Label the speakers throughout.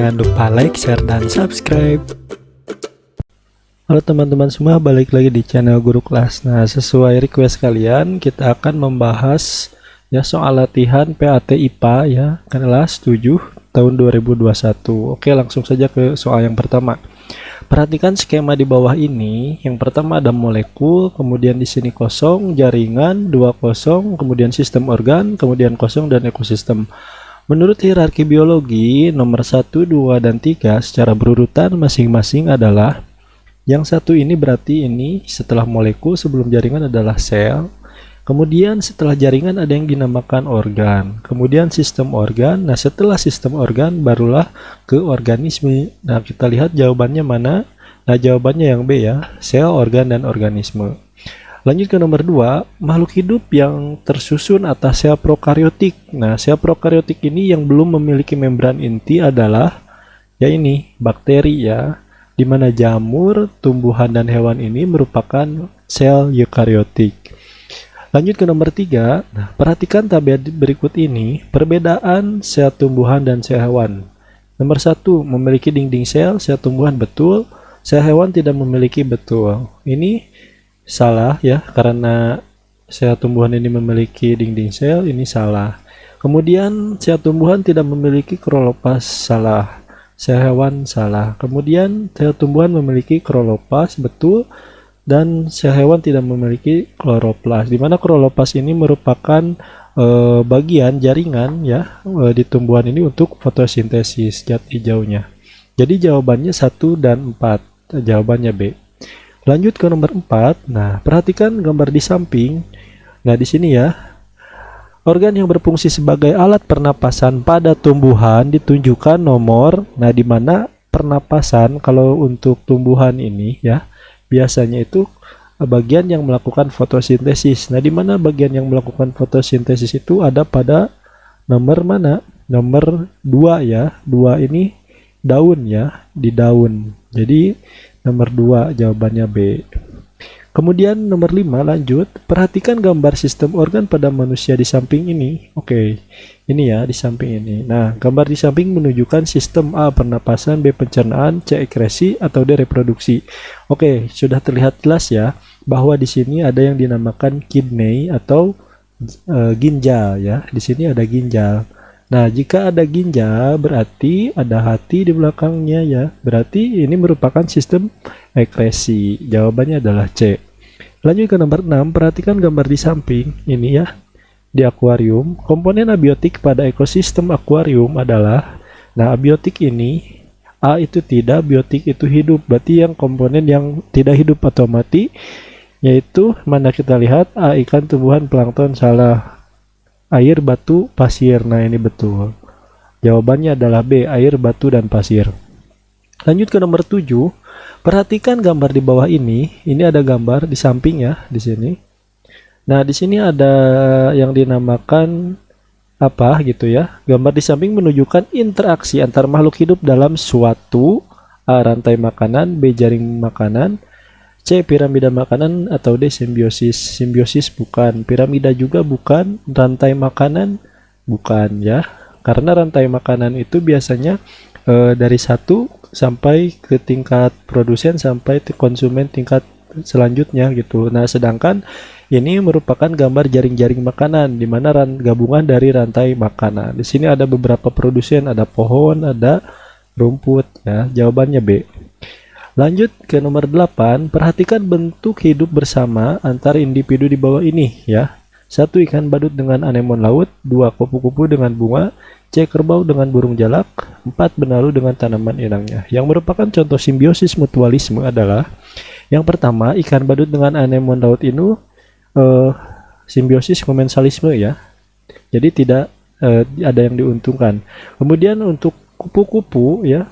Speaker 1: Jangan lupa like, share, dan subscribe. Halo teman-teman semua, balik lagi di channel Guru Kelas. Nah, sesuai request kalian, kita akan membahas ya soal latihan PAT IPA ya, kelas 7 tahun 2021. Oke, langsung saja ke soal yang pertama. Perhatikan skema di bawah ini. Yang pertama ada molekul, kemudian di sini kosong, jaringan, 2 kosong, kemudian sistem organ, kemudian kosong dan ekosistem. Menurut hierarki biologi, nomor 1, 2, dan 3 secara berurutan masing-masing adalah yang satu ini berarti ini setelah molekul sebelum jaringan adalah sel. Kemudian setelah jaringan ada yang dinamakan organ. Kemudian sistem organ. Nah, setelah sistem organ barulah ke organisme. Nah, kita lihat jawabannya mana. Nah, jawabannya yang B ya. Sel, organ, dan organisme. Lanjut ke nomor 2. Makhluk hidup yang tersusun atas sel prokariotik. Nah, sel prokariotik ini yang belum memiliki membran inti adalah ya ini, bakteri ya. Di mana jamur, tumbuhan, dan hewan ini merupakan sel eukariotik. Lanjut ke nomor 3. Nah, perhatikan tabel berikut ini, perbedaan sel tumbuhan dan sel hewan. Nomor 1, memiliki dinding sel tumbuhan betul, sel hewan tidak memiliki betul. Ini salah ya, karena sel tumbuhan ini memiliki dinding sel, ini salah. Kemudian sel tumbuhan tidak memiliki kloroplast, salah. Sel hewan salah. Kemudian sel tumbuhan memiliki kloroplast, betul. Dan sel hewan tidak memiliki kloroplast, di mana kloroplast ini merupakan bagian jaringan ya di tumbuhan ini untuk fotosintesis zat hijaunya. Jadi jawabannya 1 dan 4, jawabannya B. Lanjut ke nomor 4. Nah, perhatikan gambar di samping. Nah, di sini ya, organ yang berfungsi sebagai alat pernapasan pada tumbuhan ditunjukkan nomor. Nah, di mana pernapasan kalau untuk tumbuhan ini ya biasanya itu bagian yang melakukan fotosintesis. Nah, di mana bagian yang melakukan fotosintesis itu ada pada nomor mana? Nomor 2 ya. 2 ini daun ya, di daun. Jadi nomor 2 jawabannya B. Kemudian nomor 5 lanjut. Perhatikan gambar sistem organ pada manusia di samping ini. Oke, ini ya di samping ini. Nah, gambar di samping menunjukkan sistem A pernapasan, B pencernaan, C ekskresi, atau D reproduksi. Oke, sudah terlihat jelas ya bahwa di sini ada yang dinamakan kidney atau ginjal ya. Di sini ada ginjal. Nah, jika ada ginjal berarti ada hati di belakangnya ya. Berarti ini merupakan sistem ekskresi. Jawabannya adalah C. Lanjut ke nomor 6, perhatikan gambar di samping ini ya. Di akuarium, komponen abiotik pada ekosistem akuarium adalah, nah abiotik ini, A itu tidak, biotik itu hidup. Berarti yang komponen yang tidak hidup atau mati, yaitu mana kita lihat, A ikan, tumbuhan, plankton, salah. Air, batu, pasir. Nah, ini betul. Jawabannya adalah B, air, batu, dan pasir. Lanjut ke nomor 7. Perhatikan gambar di bawah ini. Ini ada gambar di samping ya, di sini. Nah, di sini ada yang dinamakan apa gitu ya. Gambar di samping menunjukkan interaksi antar makhluk hidup dalam suatu A. Rantai makanan, B. Jaring makanan, C. Piramida makanan, atau D. Simbiosis. Simbiosis bukan, piramida juga bukan, rantai makanan bukan ya. Karena rantai makanan itu biasanya dari 1 sampai ke tingkat produsen sampai konsumen tingkat selanjutnya gitu. Nah, sedangkan ini merupakan gambar jaring-jaring makanan di mana gabungan dari rantai makanan. Di sini ada beberapa produsen, ada pohon, ada rumput ya. Jawabannya B. Lanjut ke nomor 8, perhatikan bentuk hidup bersama antar individu di bawah ini ya. 1. Ikan badut dengan anemon laut, 2. Kupu-kupu dengan bunga, C. Kerbau dengan burung jalak, 4. Benalu dengan tanaman inangnya. Yang merupakan contoh simbiosis mutualisme adalah yang pertama, ikan badut dengan anemon laut ini simbiosis komensalisme ya. Jadi tidak ada yang diuntungkan. Kemudian untuk kupu-kupu ya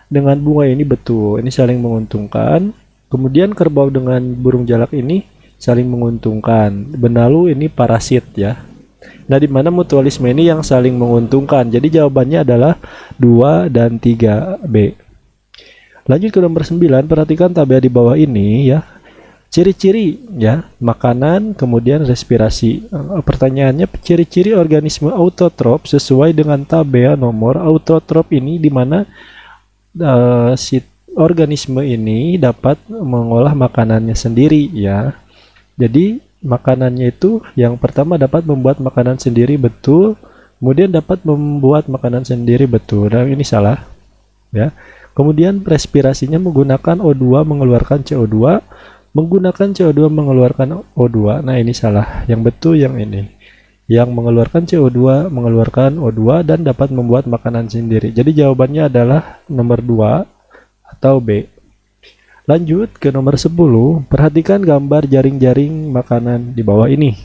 Speaker 1: dengan bunga ini betul, ini saling menguntungkan. Kemudian kerbau dengan burung jalak ini saling menguntungkan. Benalu ini parasit ya. Nah, di mana mutualisme ini yang saling menguntungkan. Jadi jawabannya adalah 2 dan 3 B. Lanjut ke nomor 9, perhatikan tabel di bawah ini ya. Ciri-ciri ya, makanan, kemudian respirasi. Pertanyaannya, ciri-ciri organisme autotrof sesuai dengan tabel nomor autotrof ini di mana si organisme ini dapat mengolah makanannya sendiri ya. Jadi makanannya itu yang pertama dapat membuat makanan sendiri betul, kemudian dapat membuat makanan sendiri betul. Nah, ini salah ya. Kemudian respirasinya menggunakan O2 mengeluarkan CO2, menggunakan CO2 mengeluarkan O2. Nah, ini salah. Yang betul yang ini. Yang mengeluarkan CO2 mengeluarkan O2 dan dapat membuat makanan sendiri. Jadi jawabannya adalah nomor 2 atau B. Lanjut ke nomor 10. Perhatikan gambar jaring-jaring makanan di bawah ini.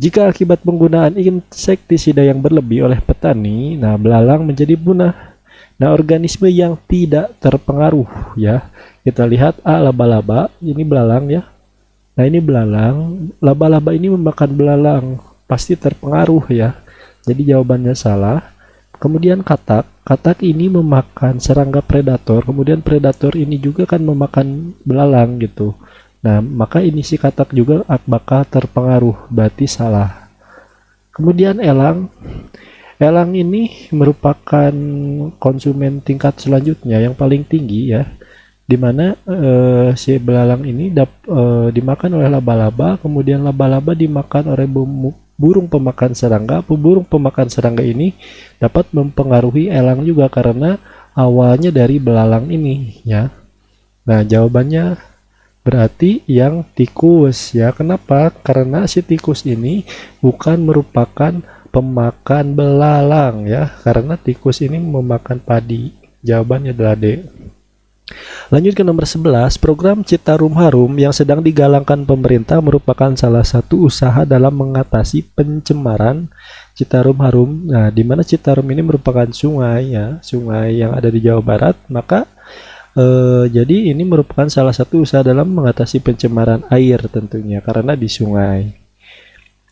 Speaker 1: Jika akibat penggunaan insektisida yang berlebih oleh petani, nah belalang menjadi punah. Nah, organisme yang tidak terpengaruh ya. Kita lihat A, laba-laba, ini belalang ya. Nah, ini belalang, laba-laba ini memakan belalang, pasti terpengaruh ya. Jadi jawabannya salah. Kemudian katak, katak ini memakan serangga predator, kemudian predator ini juga kan memakan belalang gitu. Nah, maka ini si katak juga bakal terpengaruh, berarti salah. Kemudian elang, elang ini merupakan konsumen tingkat selanjutnya yang paling tinggi ya, di mana si belalang ini dimakan oleh laba-laba, kemudian laba-laba dimakan oleh burung pemakan serangga. Burung pemakan serangga ini dapat mempengaruhi elang juga karena awalnya dari belalang ini ya. Nah, jawabannya berarti yang tikus ya. Kenapa? Karena si tikus ini bukan merupakan pemakan belalang ya, karena tikus ini memakan padi. Jawabannya adalah D. Lanjut ke nomor 11, program Citarum Harum yang sedang digalangkan pemerintah merupakan salah satu usaha dalam mengatasi pencemaran Citarum Harum. Nah, di mana Citarum ini merupakan sungai ya, sungai yang ada di Jawa Barat, maka jadi ini merupakan salah satu usaha dalam mengatasi pencemaran air tentunya karena di sungai.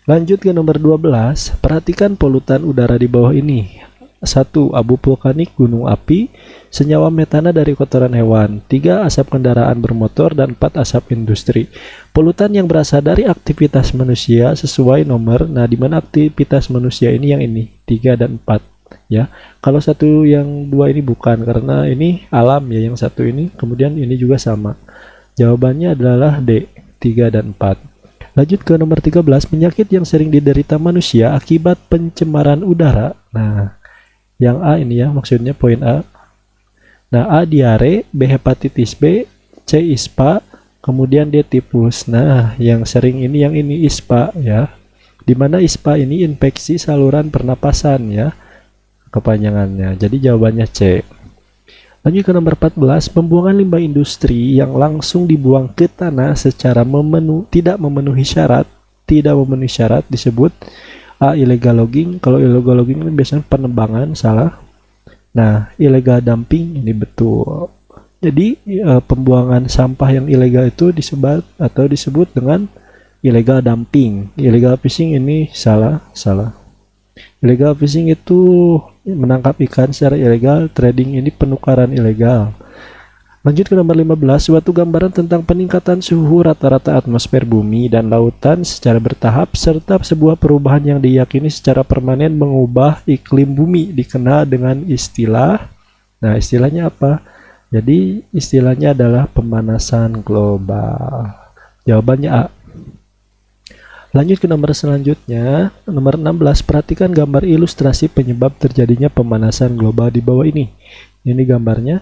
Speaker 1: Lanjut ke nomor 12, perhatikan polutan udara di bawah ini. 1. Abu vulkanik gunung api, senyawa metana dari kotoran hewan, 3. Asap kendaraan bermotor, dan 4. Asap industri. Polutan yang berasal dari aktivitas manusia sesuai nomor. Nah, di mana aktivitas manusia ini yang ini 3 dan 4 ya. Kalau satu yang 2 ini bukan, karena ini alam ya yang satu ini, kemudian ini juga sama. Jawabannya adalah D, 3 dan 4. Lanjut ke nomor 13, penyakit yang sering diderita manusia akibat pencemaran udara. Nah, yang A ini ya, maksudnya poin A. Nah, A diare, B hepatitis B, C ISPA, kemudian D tipus. Nah, yang sering ini yang ini ISPA ya. Dimana ISPA ini infeksi saluran pernapasan ya, kepanjangannya. Jadi jawabannya C. Lanjut ke nomor 14, pembuangan limbah industri yang langsung dibuang ke tanah secara tidak memenuhi syarat disebut A. Illegal logging. Kalau illegal logging ini biasanya penebangan, salah. Nah, illegal dumping ini betul. Jadi pembuangan sampah yang ilegal itu disebut dengan illegal dumping. Illegal fishing ini salah. Illegal fishing itu menangkap ikan secara ilegal, trading ini penukaran ilegal. Lanjut ke nomor 15, suatu gambaran tentang peningkatan suhu rata-rata atmosfer bumi dan lautan secara bertahap serta sebuah perubahan yang diyakini secara permanen mengubah iklim bumi dikenal dengan istilah. Nah, istilahnya apa? Jadi istilahnya adalah pemanasan global. Jawabannya A. Lanjut ke nomor selanjutnya, nomor 16, perhatikan gambar ilustrasi penyebab terjadinya pemanasan global di bawah ini. Ini gambarnya.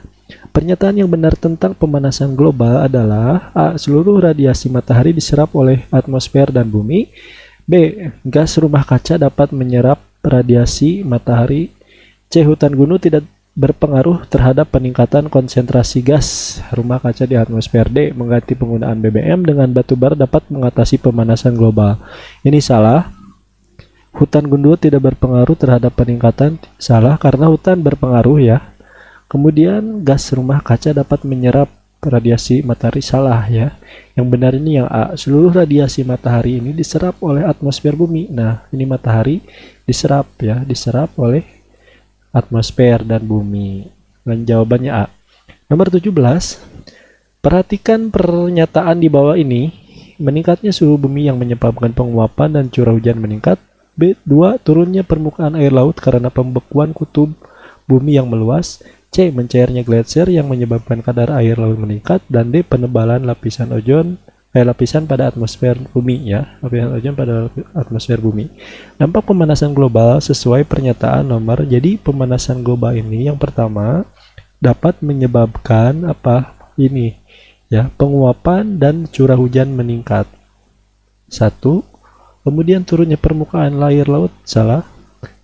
Speaker 1: Pernyataan yang benar tentang pemanasan global adalah A. Seluruh radiasi matahari diserap oleh atmosfer dan bumi. B. Gas rumah kaca dapat menyerap radiasi matahari. C. Hutan gunung tidak berpengaruh terhadap peningkatan konsentrasi gas rumah kaca di atmosfer. D. Mengganti penggunaan BBM dengan batu bara dapat mengatasi pemanasan global. Ini salah. Hutan gundul tidak berpengaruh terhadap peningkatan, salah karena hutan berpengaruh ya. Kemudian gas rumah kaca dapat menyerap radiasi matahari, salah ya. Yang benar ini yang A. Seluruh radiasi matahari ini diserap oleh atmosfer bumi. Nah, ini matahari diserap oleh atmosfer dan bumi. Dan jawabannya A. Nomor 17. Perhatikan pernyataan di bawah ini. Meningkatnya suhu bumi yang menyebabkan penguapan dan curah hujan meningkat. B. 2. Turunnya permukaan air laut karena pembekuan kutub bumi yang meluas. C. Mencairnya gletser yang menyebabkan kadar air laut meningkat. Dan D. Penebalan lapisan pada atmosfer bumi ya. Lapisan ozon pada atmosfer bumi. Dampak pemanasan global sesuai pernyataan nomor. Jadi pemanasan global ini yang pertama dapat menyebabkan apa? Ini ya, penguapan dan curah hujan meningkat. Satu, kemudian turunnya permukaan air laut, salah.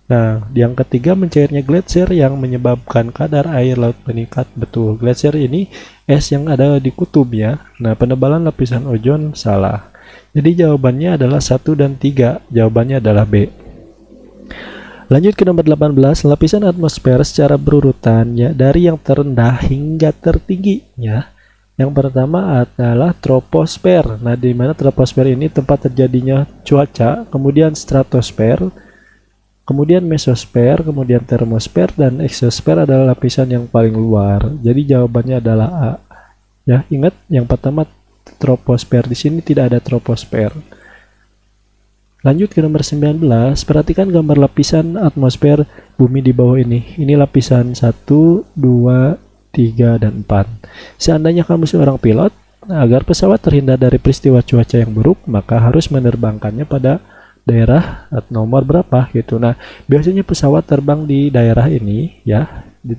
Speaker 1: Nah, yang ketiga mencairnya gletser yang menyebabkan kadar air laut meningkat, betul. Gletser ini es yang ada di kutub ya. Nah, penebalan lapisan ozon, salah. Jadi jawabannya adalah 1 dan 3. Jawabannya adalah B. Lanjut ke nomor 18, lapisan atmosfer secara berurutan ya, dari yang terendah hingga tertinggi ya. Yang pertama adalah troposfer. Nah, di mana troposfer ini tempat terjadinya cuaca, kemudian stratosfer, kemudian mesosfer, kemudian termosfer, dan eksosfer adalah lapisan yang paling luar. Jadi jawabannya adalah A. Ya, ingat yang pertama troposfer, di sini tidak ada troposfer. Lanjut ke nomor 19, perhatikan gambar lapisan atmosfer bumi di bawah ini. Ini lapisan 1, 2, 3, dan 4. Seandainya kamu seorang pilot, agar pesawat terhindar dari peristiwa cuaca yang buruk, maka harus menerbangkannya pada daerah nomor berapa gitu. Nah, biasanya pesawat terbang di daerah ini ya, di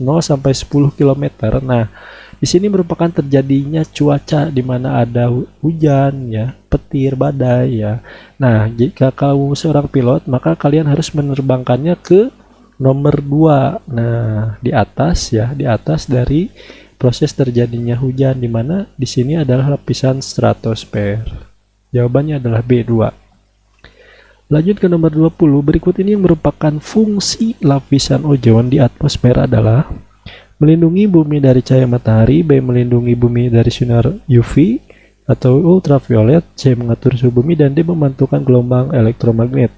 Speaker 1: 0 sampai 10 km. Nah, di sini merupakan terjadinya cuaca di mana ada hujan ya, petir, badai ya. Nah, jika kamu seorang pilot, maka kalian harus menerbangkannya ke nomor 2. Nah, di atas ya, di atas dari proses terjadinya hujan, di mana di sini adalah lapisan stratosfer. Jawabannya adalah B2. Lanjut ke nomor 20. Berikut ini yang merupakan fungsi lapisan ozon di atmosfer adalah melindungi bumi dari cahaya matahari, B. Melindungi bumi dari sinar UV atau ultraviolet, C. Mengatur suhu bumi, dan D. Memantulkan gelombang elektromagnet.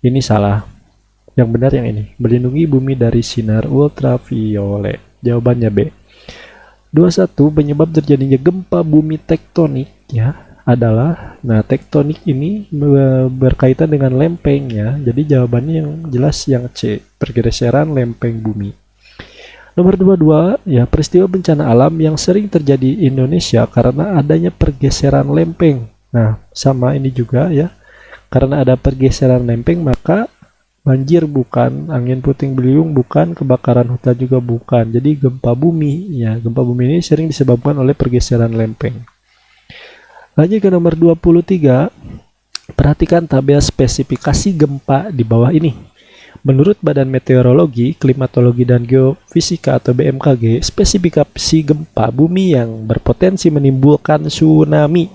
Speaker 1: Ini salah. Yang benar yang ini, melindungi bumi dari sinar ultraviolet. Jawabannya B. 21. Penyebab terjadinya gempa bumi tektonik ya adalah, nah tektonik ini berkaitan dengan lempeng ya. Jadi jawabannya yang jelas yang C, pergeseran lempeng bumi. Nomor 22 ya, peristiwa bencana alam yang sering terjadi di Indonesia karena adanya pergeseran lempeng. Nah, sama ini juga ya. Karena ada pergeseran lempeng maka banjir bukan, angin puting beliung bukan, kebakaran hutan juga bukan. Jadi gempa bumi ya, gempa bumi ini sering disebabkan oleh pergeseran lempeng. Lanjut ke nomor 23. Perhatikan tabel spesifikasi gempa di bawah ini. Menurut Badan Meteorologi, Klimatologi, dan Geofisika atau BMKG, spesifikasi gempa bumi yang berpotensi menimbulkan tsunami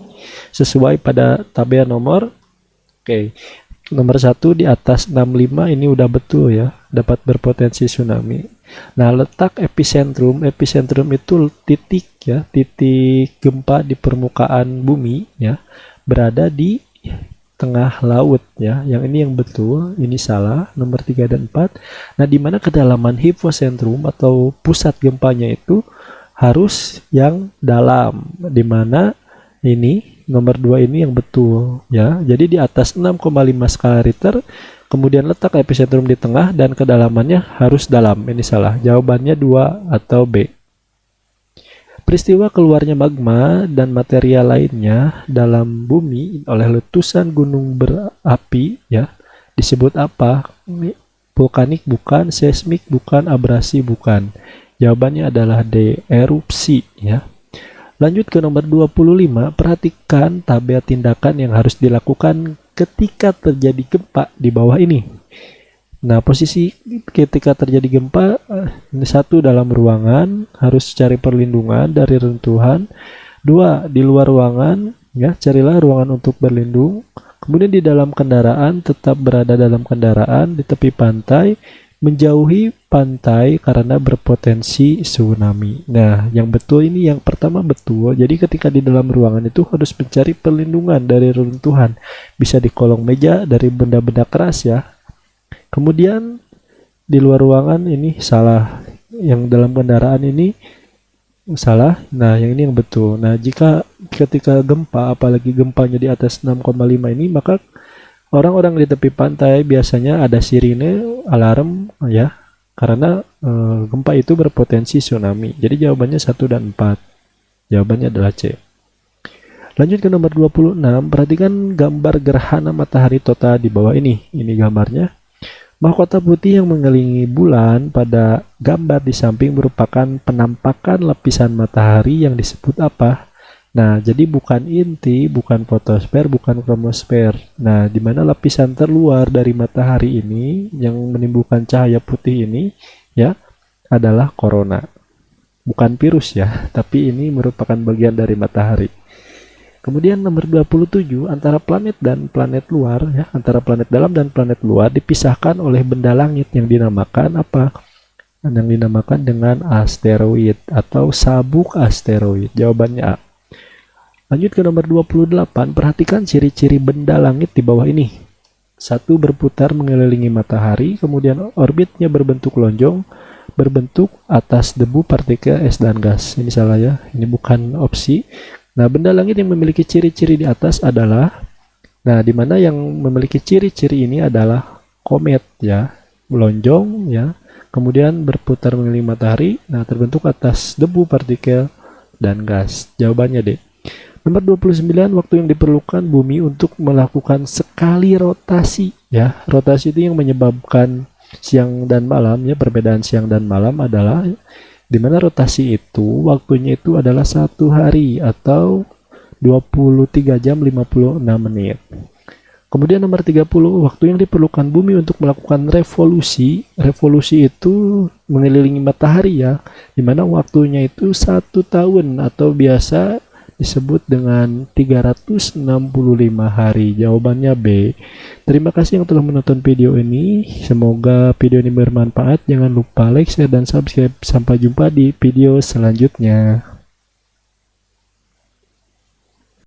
Speaker 1: sesuai pada tabel nomor nomor 1 di atas 65 ini udah betul ya, dapat berpotensi tsunami. Nah, letak epicentrum itu titik ya, titik gempa di permukaan bumi ya, berada di tengah laut ya. Yang ini yang betul, ini salah, nomor 3 dan 4. Nah, di mana kedalaman hipocentrum atau pusat gempanya itu harus yang dalam, di mana ini nomor 2 ini yang betul ya. Jadi di atas 6,5 skala Richter, kemudian letak epicentrum di tengah dan kedalamannya harus dalam. Ini salah. Jawabannya 2 atau B. Peristiwa keluarnya magma dan material lainnya dalam bumi oleh letusan gunung berapi ya disebut apa? Vulkanik bukan, seismik bukan, abrasi bukan. Jawabannya adalah D, erupsi ya. Lanjut ke nomor 25, perhatikan tabel tindakan yang harus dilakukan ketika terjadi gempa di bawah ini. Nah, posisi ketika terjadi gempa, ini 1 dalam ruangan, harus cari perlindungan dari runtuhan. 2 di luar ruangan, ya carilah ruangan untuk berlindung. Kemudian di dalam kendaraan, tetap berada dalam kendaraan, di tepi pantai, menjauhi pantai karena berpotensi tsunami. Nah, yang betul ini yang pertama betul. Jadi ketika di dalam ruangan itu harus mencari perlindungan dari runtuhan. Bisa di kolong meja dari benda-benda keras ya. Kemudian di luar ruangan ini salah. Yang dalam kendaraan ini salah. Nah, yang ini yang betul. Nah, jika ketika gempa, apalagi gempanya di atas 6,5 ini, maka orang-orang di tepi pantai biasanya ada sirine alarm ya, karena gempa itu berpotensi tsunami. Jadi jawabannya 1 dan 4. Jawabannya adalah C. Lanjut ke nomor 26, perhatikan gambar gerhana matahari total di bawah ini. Ini gambarnya. Mahkota putih yang mengelilingi bulan pada gambar di samping merupakan penampakan lapisan matahari yang disebut apa? Nah, jadi bukan inti, bukan fotosfer, bukan kromosfer. Nah, di mana lapisan terluar dari matahari ini yang menimbulkan cahaya putih ini ya adalah korona. Bukan virus ya, tapi ini merupakan bagian dari matahari. Kemudian nomor 27, antara planet dan planet luar ya, antara planet dalam dan planet luar dipisahkan oleh benda langit yang dinamakan apa? Yang dinamakan dengan asteroid atau sabuk asteroid. Jawabannya A. Lanjut ke nomor 28, perhatikan ciri-ciri benda langit di bawah ini. 1. Berputar mengelilingi matahari, kemudian orbitnya berbentuk lonjong, berbentuk atas debu, partikel, es, dan gas. Ini salah ya, ini bukan opsi. Nah, benda langit yang memiliki ciri-ciri di atas adalah, nah, di mana yang memiliki ciri-ciri ini adalah komet ya, melonjong ya, kemudian berputar mengelilingi matahari, nah terbentuk atas debu, partikel, dan gas. Jawabannya D. Nomor 29, waktu yang diperlukan bumi untuk melakukan sekali rotasi ya. Rotasi itu yang menyebabkan siang dan malam ya, perbedaan siang dan malam adalah di mana rotasi itu waktunya itu adalah 1 hari atau 23 jam 56 menit. Kemudian nomor 30, waktu yang diperlukan bumi untuk melakukan revolusi. Revolusi itu mengelilingi matahari ya, di mana waktunya itu 1 tahun atau biasa disebut dengan 365 hari. Jawabannya B. Terima kasih yang telah menonton video ini. Semoga video ini bermanfaat. Jangan lupa like, share, dan subscribe. Sampai jumpa di video selanjutnya.